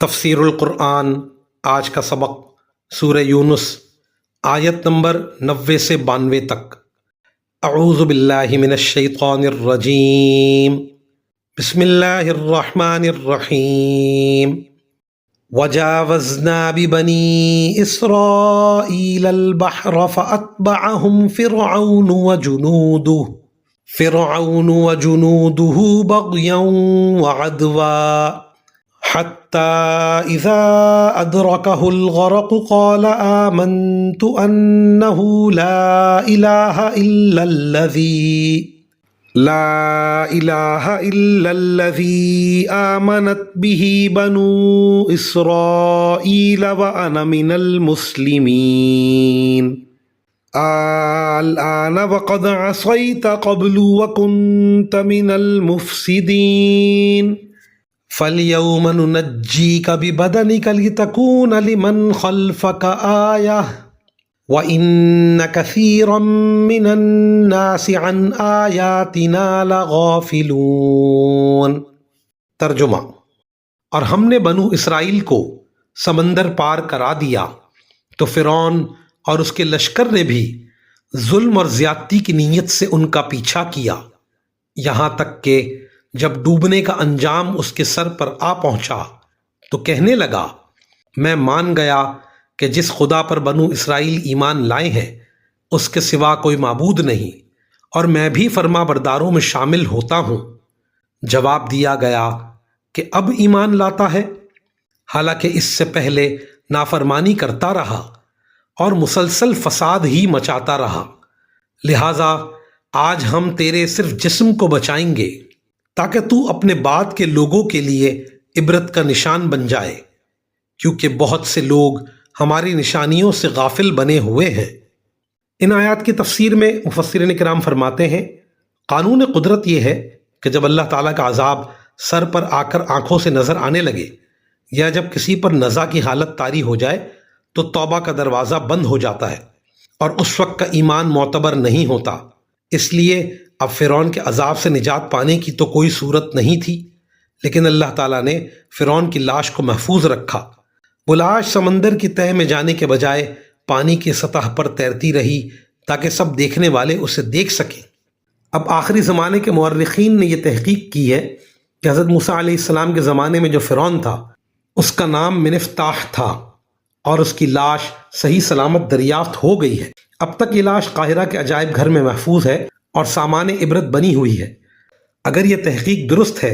تفسیر القرآن آج کا سبق سورہ یونس آیت نمبر 90 سے 92 تک۔ اعوذ باللہ من الشیطان الرجیم، بسم اللہ الرحمن الرحیم۔ وجاوزنا ببنی اسرائیل البحر فأتبعهم فرعون وجنوده بغيا وعدوا حتى إذا أدركه الغرق قال آمنت أنه لا إله إلا الذي آمنت به بنو إسرائيل وأنا من المسلمين الآن وقد عصيت قبل وكنت من المفسدين فَالْيَوْمَ نُنَجِّيكَ بِبَدَنِكَ لِتَكُونَ لِمَنْ خَلْفَكَ آيَةً وَإِنَّ كَثِيرًا مِّنَ النَّاسِ عَنْ آيَاتِنَا لَغَافِلُونَ۔ ترجمہ: اور ہم نے بنو اسرائیل کو سمندر پار کرا دیا تو فرعون اور اس کے لشکر نے بھی ظلم اور زیادتی کی نیت سے ان کا پیچھا کیا، یہاں تک کہ جب ڈوبنے کا انجام اس کے سر پر آ پہنچا تو کہنے لگا، میں مان گیا کہ جس خدا پر بنو اسرائیل ایمان لائے ہیں اس کے سوا کوئی معبود نہیں، اور میں بھی فرما برداروں میں شامل ہوتا ہوں۔ جواب دیا گیا کہ اب ایمان لاتا ہے، حالانکہ اس سے پہلے نافرمانی کرتا رہا اور مسلسل فساد ہی مچاتا رہا، لہٰذا آج ہم تیرے صرف جسم کو بچائیں گے تاکہ تو اپنے بعد کے لوگوں کے لیے عبرت کا نشان بن جائے، کیونکہ بہت سے لوگ ہماری نشانیوں سے غافل بنے ہوئے ہیں۔ ان آیات کی تفسیر میں مفسرین کرام فرماتے ہیں، قانون قدرت یہ ہے کہ جب اللہ تعالیٰ کا عذاب سر پر آ کر آنکھوں سے نظر آنے لگے یا جب کسی پر نزع کی حالت طاری ہو جائے تو توبہ کا دروازہ بند ہو جاتا ہے اور اس وقت کا ایمان معتبر نہیں ہوتا۔ اس لیے اب فرعون کے عذاب سے نجات پانے کی تو کوئی صورت نہیں تھی، لیکن اللہ تعالیٰ نے فرعون کی لاش کو محفوظ رکھا۔ وہ لاش سمندر کی تہہ میں جانے کے بجائے پانی کی سطح پر تیرتی رہی تاکہ سب دیکھنے والے اسے دیکھ سکیں۔ اب آخری زمانے کے مورخین نے یہ تحقیق کی ہے کہ حضرت موسیٰ علیہ السلام کے زمانے میں جو فرعون تھا اس کا نام منفتاح تھا، اور اس کی لاش صحیح سلامت دریافت ہو گئی ہے۔ اب تک یہ لاش قاہرہ کے عجائب گھر میں محفوظ ہے اور سامان عبرت بنی ہوئی ہے۔ اگر یہ تحقیق درست ہے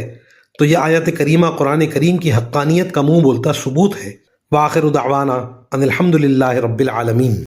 تو یہ آیت کریمہ قرآن کریم کی حقانیت کا منہ بولتا ثبوت ہے۔ وآخر دعوانا ان الحمد للہ رب العالمین۔